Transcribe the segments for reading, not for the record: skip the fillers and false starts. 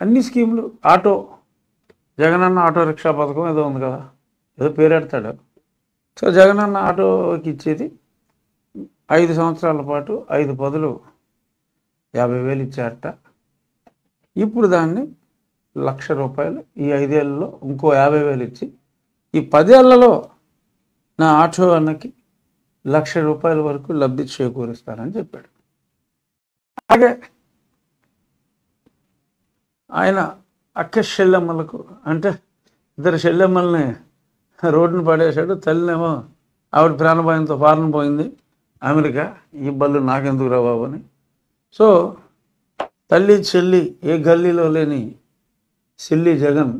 అన్ని స్కీములు auto Jagananna auto rickshaw పథకం ఏదో ఉంది కదా, ఏదో పేరెడతాడు. సో జగనన్న ఆటోకి ఇచ్చేది 5 సంవత్సరాల పాటు 5 పదులు 50,000 ఇచ్చారట. ఇప్పుడు దాన్ని ₹1,00,000 ఈ 5 ఏళ్లలో ఇంకో 50,000 ఇచ్చి ఈ 10 ఏళ్లలో నా ఆటో అన్నకి ₹1,00,000 వరకు లబ్ధి చేకూరుస్తానని చెప్పాడు. అలాగే ఆయన అక్క చెల్లెమ్మలకు అంటే 2 చెల్లెమ్మల్ని రోడ్డును పడేశాడు. తల్లినేమో ఆవిడ ప్రాణభాయంతో ఫారెన్ పోయింది అమెరికా, ఈ బళ్ళు నాకెందుకు రా బాబు అని. సో తల్లి చెల్లి ఏ గల్లీలో లేని సిల్లి జగన్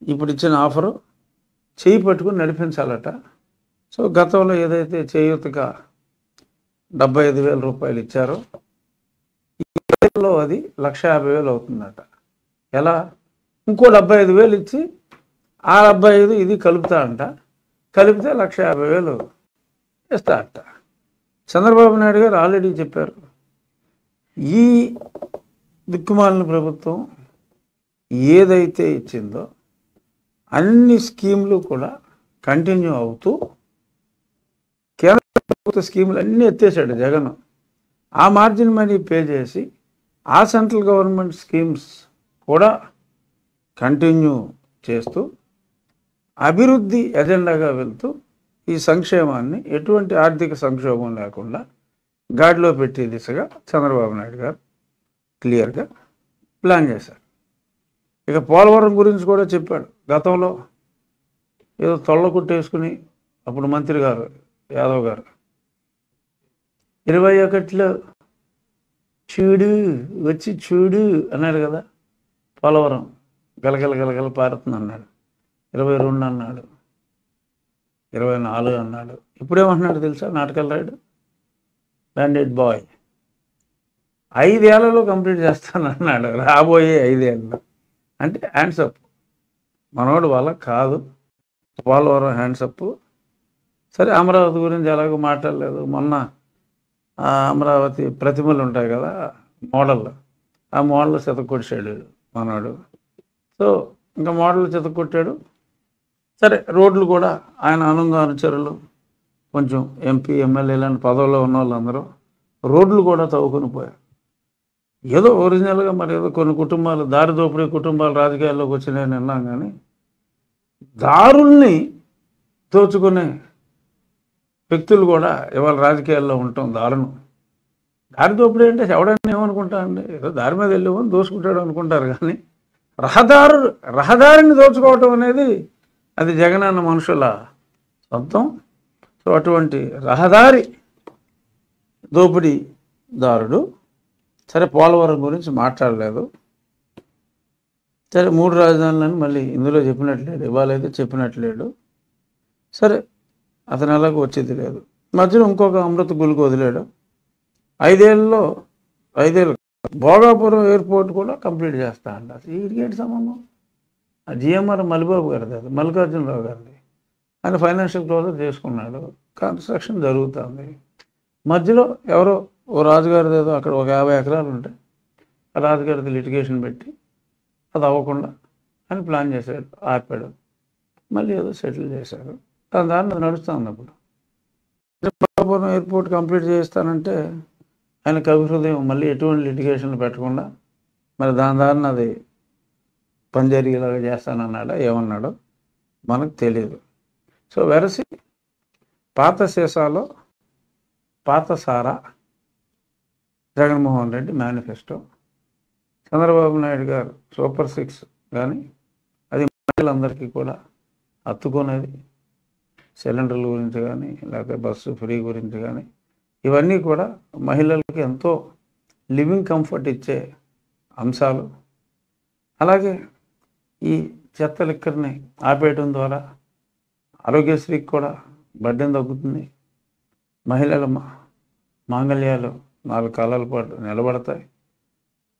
ఇప్పుడు ఇచ్చిన ఆఫరు చేయి పట్టుకుని నడిపించాలట. సో గతంలో ఏదైతే చేయూతగా ₹75,000 ఇచ్చారో ఈ ఏళ్ళలో అది ₹1,50,000 అవుతుందట. ఎలా? ఇంకో 75,000 ఇచ్చి ఆ 75 ఇది కలుపుతా అంట, కలిపితే ₹1,50,000 ఇస్తా అంట. చంద్రబాబు నాయుడు గారు ఆల్రెడీ చెప్పారు, ఈ దిక్కుమాలిన ప్రభుత్వం ఏదైతే ఇచ్చిందో అన్ని స్కీములు కూడా కంటిన్యూ అవుతూ కేంద్ర ప్రభుత్వ స్కీములు అన్నీ ఎత్తేసాడు జగన్. ఆ మార్జిన్ మనీ పే చేసి ఆ సెంట్రల్ గవర్నమెంట్ స్కీమ్స్ కూడా కంటిన్యూ చేస్తూ అభివృద్ధి ఎజెండాగా వెళ్తూ ఈ సంక్షేమాన్ని ఎటువంటి ఆర్థిక సంక్షోభం లేకుండా గాడిలో పెట్టే దిశగా చంద్రబాబు నాయుడు గారు క్లియర్గా ప్లాన్ చేశారు. ఇక పోలవరం గురించి కూడా చెప్పాడు. గతంలో ఏదో తొళ్ళ కుట్టేసుకుని అప్పుడు మంత్రి గారు యాదవ్ గారు 21లో చూడు వచ్చి చూడు అన్నాడు కదా, పోలవరం గలగల గలగల పారుతుంది అన్నాడు. 22 అన్నాడు, 24 అన్నాడు. ఇప్పుడేమంటున్నాడు తెలుసా నాటకాలు రాయుడు? బ్యాండెడ్ బాయ్ 5 ఏళ్లలో కంప్లీట్ చేస్తానన్నాడు, రాబోయే 5 ఏళ్ళు. అంటే హ్యాండ్సప్ మనోడు వల్ల కాదు పోలవరం హ్యాండ్సప్. సరే అమరావతి గురించి ఎలాగో మాట్లాడలేదు. మొన్న అమరావతి ప్రతిమలు ఉంటాయి కదా మోడల్, ఆ మోడల్ చెతకొట్టాడు మనోడు. సో ఇంకా మోడల్ చెతకొట్టాడు. సరే రోడ్లు కూడా ఆయన అనుచరులు కొంచెం ఎంపీ ఎమ్మెల్యే లాంటి పదవుల్లో ఉన్న వాళ్ళందరూ రోడ్లు కూడా తవ్వుకొని పోయారు. ఏదో ఒరిజినల్గా మరి ఏదో కొన్ని కుటుంబాలు దారి దోపిడీ కుటుంబాలు రాజకీయాల్లోకి వచ్చినాయని విన్నాం, కానీ దారుల్ని దోచుకునే వ్యక్తులు కూడా ఇవాళ రాజకీయాల్లో ఉండటం దారుణం. దారి దోపిడీ అంటే ఎవడన్నా ఏమనుకుంటా అండి, ఏదో దారి మీద వెళ్ళేమని దోచుకుంటాడు అనుకుంటారు, కానీ రహదారిని దోచుకోవటం అనేది అది జగనన్న మనుషుల సొంతం. సో అటువంటి రహదారి దోపిడీదారుడు. సరే పోలవరం గురించి మాట్లాడలేదు. సరే 3 రాజధానులని మళ్ళీ ఇందులో చెప్పినట్లేడు, ఇవాళైతే చెప్పినట్లేడు. సరే అతను ఎలాగో వచ్చేది లేదు. మధ్యలో ఇంకొక అమృత గులికి వదిలాడు. 5 ఏళ్ళలో 5 ఏళ్ళు భోగాపురం ఎయిర్పోర్ట్ కూడా కంప్లీట్ చేస్తా అంట. వీడికి ఏంటి సంబంధం? ఆ జిఎంఆర్ మల్లిబాబు గారిది, అది మల్లికార్జునరావు గారిది. ఆయన ఫైనాన్షియల్ క్లోజర్ చేసుకున్నాడు, కన్స్ట్రక్షన్ జరుగుతుంది. మధ్యలో ఎవరో ఓ రాజుగారిది ఏదో అక్కడ ఒక 50 ఎకరాలు ఉంటాయి, ఆ రాజుగారిది లిటిగేషన్ పెట్టి అది అవ్వకుండా అని ప్లాన్ చేశాడు, ఆపాడు. మళ్ళీ ఏదో సెటిల్ చేశారు. దాన్ని అది నడుస్తుంది. అప్పుడు భోగాపురం ఎయిర్పోర్ట్ కంప్లీట్ చేస్తానంటే ఆయనకు అభిహృదయం మళ్ళీ ఎటువంటి లిటిగేషన్లు పెట్టకుండా మరి దాన్ని అది పని జరిగేలాగా చేస్తానన్నాడా ఏమన్నాడో మనకు తెలియదు. సో వెరసి పాత సీసాలో పాత సారా జగన్మోహన్ రెడ్డి మేనిఫెస్టో, చంద్రబాబు నాయుడు గారు సూపర్ 6 కానీ అది మహిళలందరికీ కూడా హత్తుకునేది. సిలిండర్ల గురించి కానీ లేకపోతే బస్సు ఫ్రీ గురించి కానీ ఇవన్నీ కూడా మహిళలకి ఎంతో లివింగ్ కంఫర్ట్ ఇచ్చే అంశాలు. అలాగే ఈ చెత్త లిక్కర్ని ఆపేయడం ద్వారా ఆరోగ్యశ్రీకి కూడా బడ్డెం తగ్గుతుంది. మహిళల మాంగళ్యాలు 4 కాలాల పాటు నిలబడతాయి.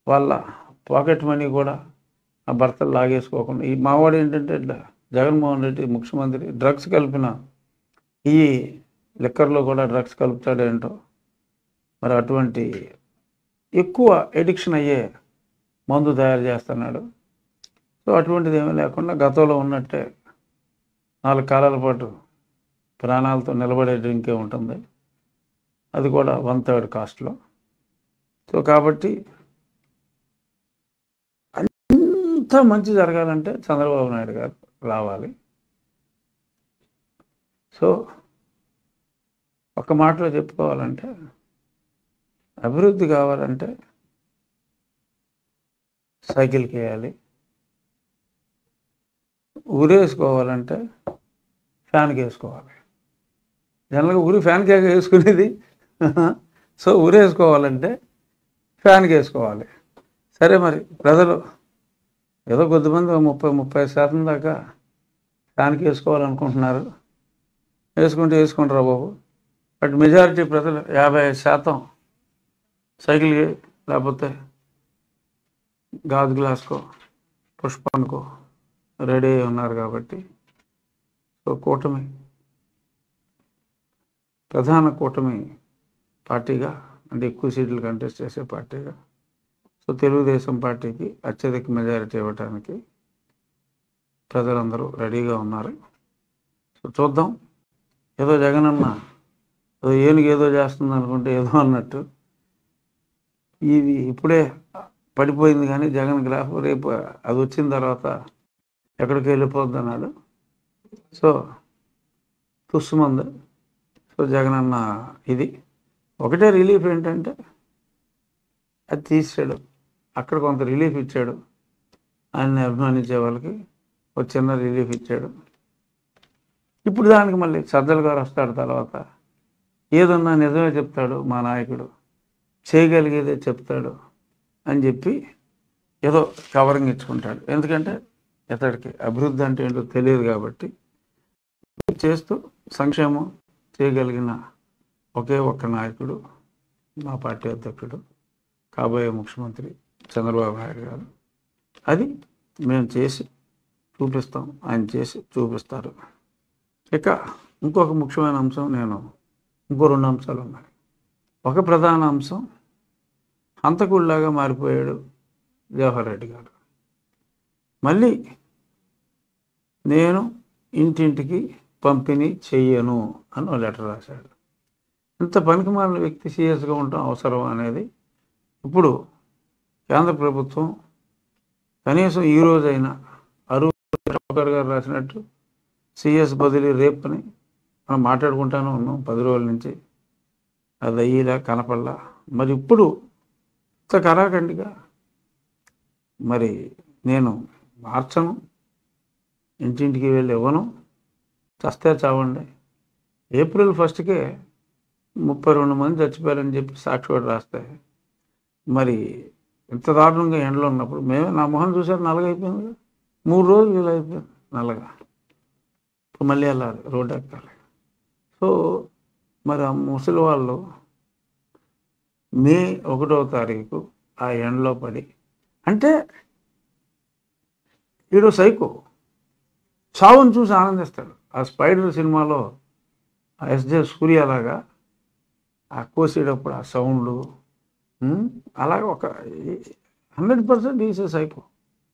వాళ్ళ పాకెట్ మనీ కూడా ఆ భర్తలు లాగేసుకోకుండా. ఈ మావాడు ఏంటంటే జగన్మోహన్ రెడ్డి ముఖ్యమంత్రి డ్రగ్స్ కలిపిన ఈ లిక్కర్లో కూడా డ్రగ్స్ కలుపుతాడేంటో మరి. అటువంటి ఎక్కువ ఎడిక్షన్ అయ్యే మందు తయారు చేస్తున్నాడు. సో అటువంటిది ఏమీ లేకుండా గతంలో ఉన్నట్టే 4 కాలాల పాటు ప్రాణాలతో నిలబడే డ్రింకే ఉంటుంది, అది కూడా 1/3 కాస్ట్లో. సో కాబట్టి అంత మంచి జరగాలంటే చంద్రబాబు నాయుడు గారు రావాలి. సో ఒక్క మాటలో చెప్పుకోవాలంటే అభివృద్ధి కావాలంటే సైకిల్కి వేయాలి, ఊరేసుకోవాలంటే ఫ్యాన్కి వేసుకోవాలి. జనరల్గా ఊరి ఫ్యాన్కి వేసుకునేది. సో ఊరేసుకోవాలంటే ఫ్యాన్కి వేసుకోవాలి. సరే, మరి ప్రజలు ఏదో కొద్దిమంది 30-35% దాకా ఫ్యాన్కి వేసుకోవాలనుకుంటున్నారు. వేసుకుంటారా బాబు. బట్ మెజారిటీ ప్రజలు 55% సైకిల్కి లేకపోతే గాజు గ్లాస్కో పుష్పానికో రెడీ అయి ఉన్నారు. కాబట్టి సో కూటమి ప్రధాన కూటమి పార్టీగా, అంటే ఎక్కువ సీట్లు కంటెస్ట్ చేసే పార్టీగా, సో తెలుగుదేశం పార్టీకి అత్యధిక మెజారిటీ ఇవ్వడానికి ప్రజలందరూ రెడీగా ఉన్నారు. సో చూద్దాం. ఏదో జగనన్న ఏదో ఏనుగు ఏదో చేస్తుంది అనుకుంటే ఏదో అన్నట్టు ఇది ఇప్పుడే పడిపోయింది, కానీ జగన్ గ్రాఫ్ రేపు అది వచ్చిన తర్వాత ఎక్కడికి వెళ్ళిపోద్ది అన్నాడు. సో తుస్సుమంది. సో జగనన్న ఇది ఒకటే రిలీఫ్ ఏంటంటే అది తీసాడు, అక్కడ కొంత రిలీఫ్ ఇచ్చాడు. ఆయన్ని అభిమానించే వాళ్ళకి ఒక చిన్న రిలీఫ్ ఇచ్చాడు. ఇప్పుడు దానికి మళ్ళీ సజ్జల గారు వస్తాడు. తర్వాత ఏదన్నా నిజమే చెప్తాడు మా నాయకుడు, చేయగలిగేదే చెప్తాడు అని చెప్పి ఏదో కవరింగ్ ఇచ్చుకుంటాడు. ఎందుకంటే ఇతడికి అభివృద్ధి అంటే ఏంటో తెలియదు కాబట్టి చేస్తూ సంక్షేమం చేయగలిగిన ఒకే ఒక్క నాయకుడు మా పార్టీ అధ్యక్షుడు, కాబోయే ముఖ్యమంత్రి చంద్రబాబు నాయుడు గారు. అది మేము చేసి చూపిస్తాం, ఆయన చేసి చూపిస్తారు. ఇక ఇంకొక ముఖ్యమైన అంశం, ఇంకో 2 అంశాలు ఉన్నాయి. ఒక ప్రధాన అంశం, హంతకుడిలాగా మారిపోయాడు జవహర్ రెడ్డి గారు. మళ్ళీ నేను ఇంటింటికి పంపిణీ చెయ్యను అని ఒక లెటర్ రాశాడు. ఇంత పనికిమాలిన వ్యక్తి సీరియస్గా ఉండటం అవసరం అనేది ఇప్పుడు కేంద్ర ప్రభుత్వం కనీసం ఈ రోజైనా అరుణ్ గారు రాసినట్టు సిఎస్ బదిలీ రేప్ అని మనం మాట్లాడుకుంటానే ఉన్నాం 10 రోజుల నుంచి. అది అయ్యేలా కనపడలా. మరి ఇప్పుడు ఇంత కరాఖండిగా మరి నేను మార్చను, ఇంటింటికి వెళ్ళి ఇవ్వను, చస్తే చావండి. ఏప్రిల్ 1కే 32 మంది చచ్చిపోయారని చెప్పి సాక్షి కూడా రాస్తే, మరి ఇంత దారుణంగా ఎండలో ఉన్నప్పుడు నా మొహం చూసారు, నల్లగా అయిపోయింది. 3 రోజులు వీలు అయిపోయింది నల్లగా. ఇప్పుడు మళ్ళీ వెళ్ళాలి, రోడ్డు ఎక్కాలి. సో మరి ఆ ముసలి వాళ్ళు మే 1వ తారీఖు ఆ ఎండలో పడి, అంటే వీడు సైకో చావును చూసి ఆనందిస్తాడు. ఆ స్పైడర్ సినిమాలో ఆ ఎస్జే సూర్యలాగా ఆ కోసేటప్పుడు ఆ సౌండ్లు అలాగే ఒక 100% ఈసే సైకో.